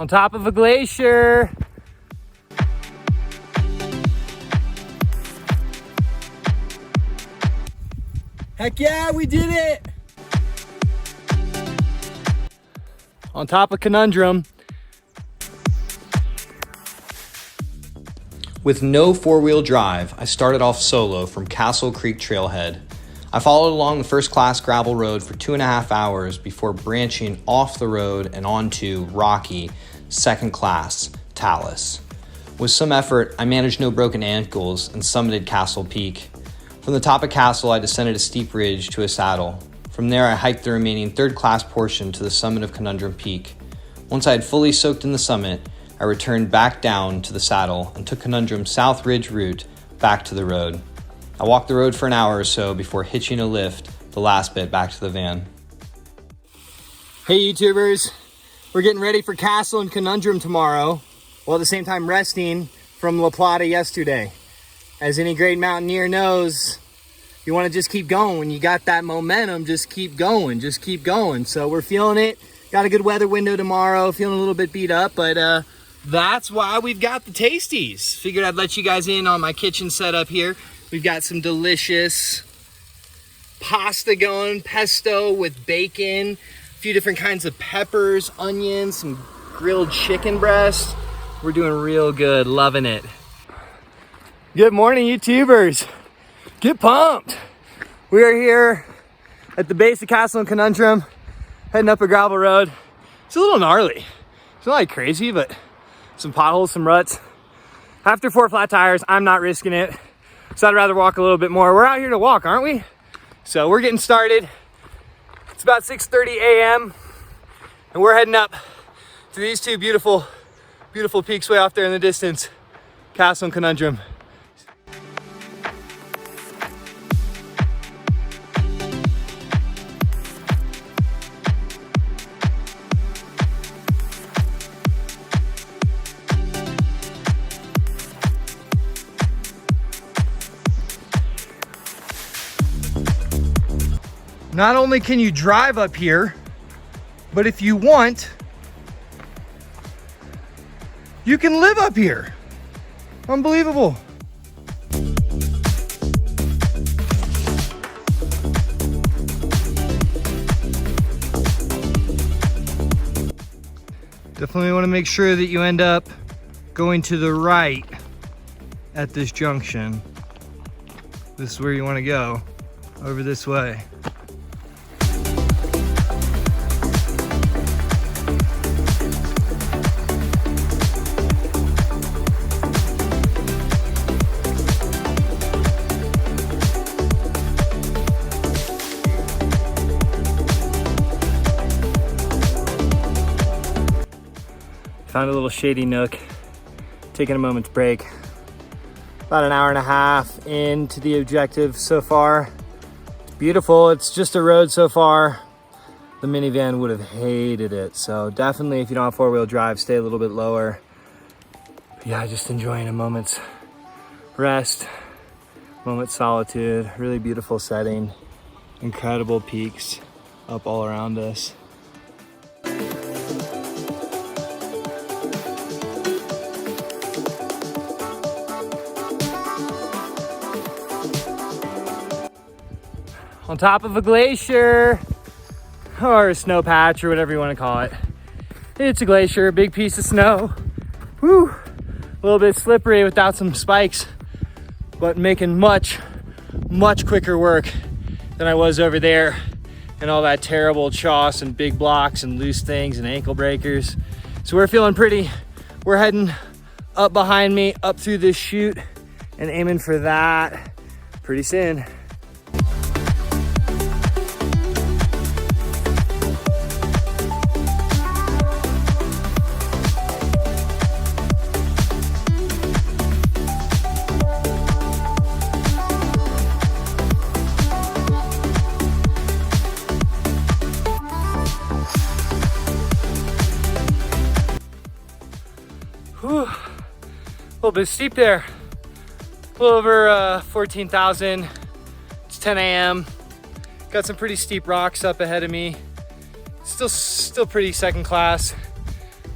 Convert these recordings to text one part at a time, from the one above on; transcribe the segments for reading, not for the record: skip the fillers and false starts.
On top of a glacier. Heck yeah, we did it! On top of Conundrum. With no four-wheel drive, I started off solo from Castle Creek Trailhead. I followed along the first-class gravel road for 2.5 hours before branching off the road and onto rocky, second-class talus. With some effort, I managed no broken ankles and summited Castle Peak. From the top of Castle, I descended a steep ridge to a saddle. From there, I hiked the remaining third-class portion to the summit of Conundrum Peak. Once I had fully soaked in the summit, I returned back down to the saddle and took Conundrum's South Ridge route back to the road. I walked the road for an hour or so before hitching a lift the last bit back to the van. Hey YouTubers, we're getting ready for Castle and Conundrum tomorrow, while at the same time resting from La Plata yesterday. As any great mountaineer knows, you want to just keep going. When you got that momentum, just keep going, just keep going. So we're feeling it. Got a good weather window tomorrow, feeling a little bit beat up, but that's why we've got the tasties. Figured I'd let you guys in on my kitchen setup here. We've got some delicious pasta going, pesto with bacon, a few different kinds of peppers, onions, some grilled chicken breast. We're doing real good, loving it. Good morning, YouTubers. Get pumped. We are here at the base of Castle and Conundrum, heading up a gravel road. It's a little gnarly. It's not like crazy, but some potholes, some ruts. After 4 flat tires, I'm not risking it. So I'd rather walk a little bit more. We're out here to walk, aren't we? So we're getting started. It's about 6:30 a.m. and we're heading up to these two beautiful, beautiful peaks way off there in the distance, Castle and Conundrum. Not only can you drive up here, but if you want, you can live up here. Unbelievable. Definitely want to make sure that you end up going to the right at this junction. This is where you want to go, over this way. Found a little shady nook, taking a moment's break. About an hour and a half into the objective so far. It's beautiful, it's just a road so far. The minivan would have hated it. So definitely if you don't have 4-wheel drive, stay a little bit lower. But yeah, just enjoying a moment's rest, moment's solitude, really beautiful setting, incredible peaks up all around us. On top of a glacier or a snow patch or whatever you want to call it. It's a glacier, a big piece of snow. Woo! A little bit slippery without some spikes, but making much, much quicker work than I was over there and all that terrible choss and big blocks and loose things and ankle breakers. So we're feeling pretty. We're heading up behind me, up through this chute and aiming for that pretty soon. Whew. A little bit steep there. A little over 14,000. It's 10 a.m. Got some pretty steep rocks up ahead of me. Still pretty second class.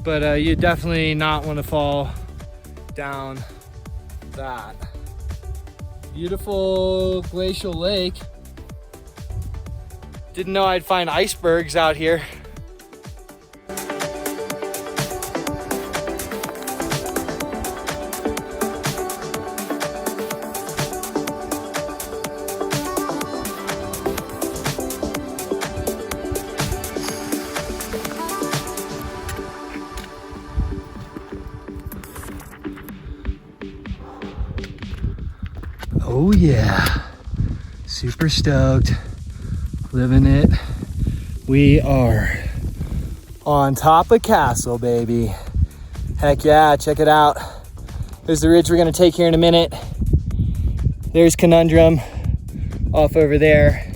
but you definitely not want to fall down that. Beautiful glacial lake. Didn't know I'd find icebergs out here. Oh yeah, super stoked, living it. We are on top of Castle, baby. Heck yeah, check it out. There's the ridge we're gonna take here in a minute. There's Conundrum off over there.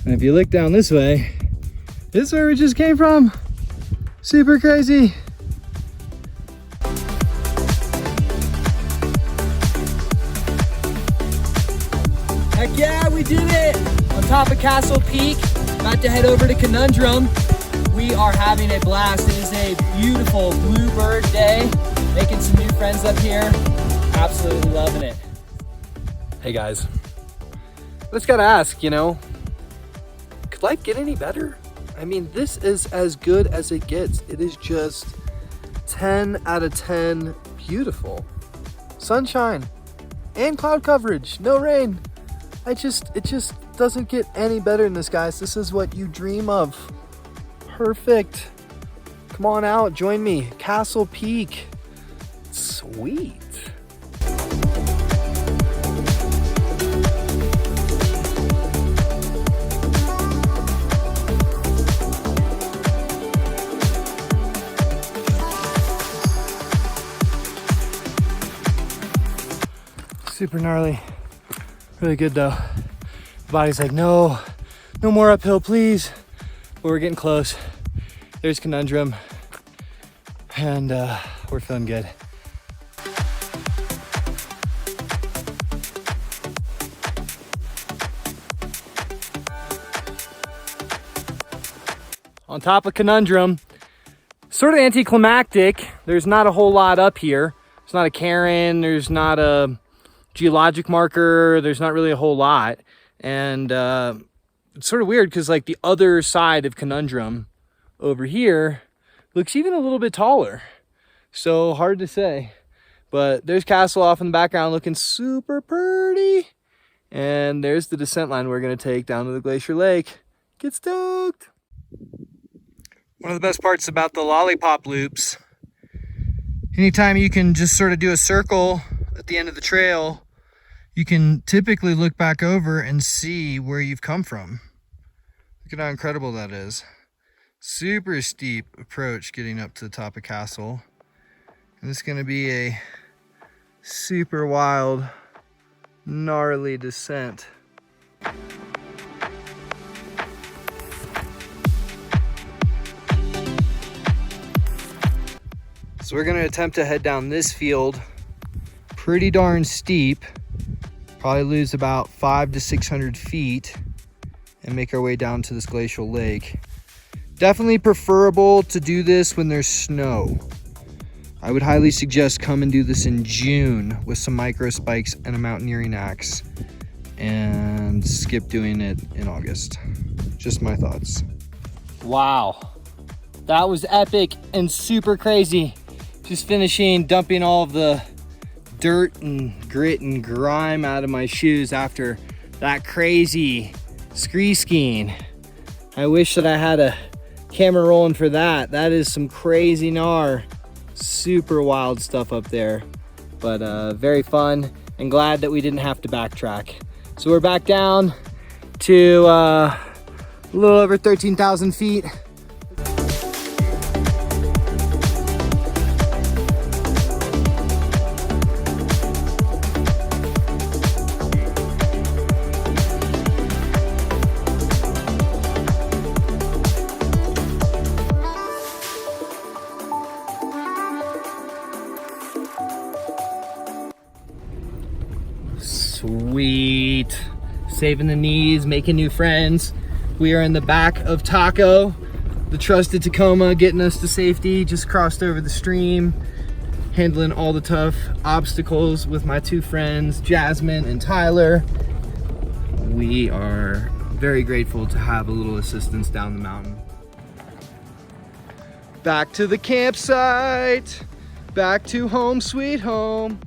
And if you look down this way, this is where we just came from. Super crazy. Heck yeah, we did it! On top of Castle Peak, about to head over to Conundrum. We are having a blast. It is a beautiful bluebird day. Making some new friends up here. Absolutely loving it. Hey guys, I just gotta ask, you know, could life get any better? I mean, this is as good as it gets. It is just 10 out of 10 beautiful. Sunshine and cloud coverage, no rain. It just doesn't get any better than this, guys. This is what you dream of. Perfect. Come on out, join me. Castle Peak. Sweet. Super gnarly. Really good though. The body's like, no more uphill, please. But we're getting close. There's Conundrum. And we're feeling good. On top of Conundrum, sort of anticlimactic. There's not a whole lot up here. There's not a cairn, there's not a geologic marker, there's not really a whole lot. And it's sort of weird because like the other side of Conundrum over here looks even a little bit taller. So hard to say. But there's Castle off in the background looking super pretty. And there's the descent line we're going to take down to the Glacier Lake. Get stoked! One of the best parts about the lollipop loops, anytime you can just sort of do a circle at the end of the trail, you can typically look back over and see where you've come from. Look at how incredible that is. Super steep approach getting up to the top of Castle. And it's going to be a super wild, gnarly descent. So we're going to attempt to head down this field, pretty darn steep, probably lose about 500 to 600 feet and make our way down to this glacial lake. Definitely preferable to do this when there's snow. I would highly suggest come and do this in June with some micro spikes and a mountaineering axe, and skip doing it in August. Just my thoughts. Wow, that was epic and super crazy. Just finishing dumping all of the dirt and grit and grime out of my shoes after that crazy Scree skiing. I wish that I had a camera rolling for that. That is some crazy gnar. Super wild stuff up there, but very fun, and glad that we didn't have to backtrack. So we're back down to a little over 13,000 feet. Sweet. Saving the knees, making new friends. We are in the back of Taco. the trusted Tacoma getting us to safety. Just crossed over the stream, handling all the tough obstacles with my two friends, Jasmine and Tyler. We are very grateful to have a little assistance down the mountain. Back to the campsite, back to home sweet home.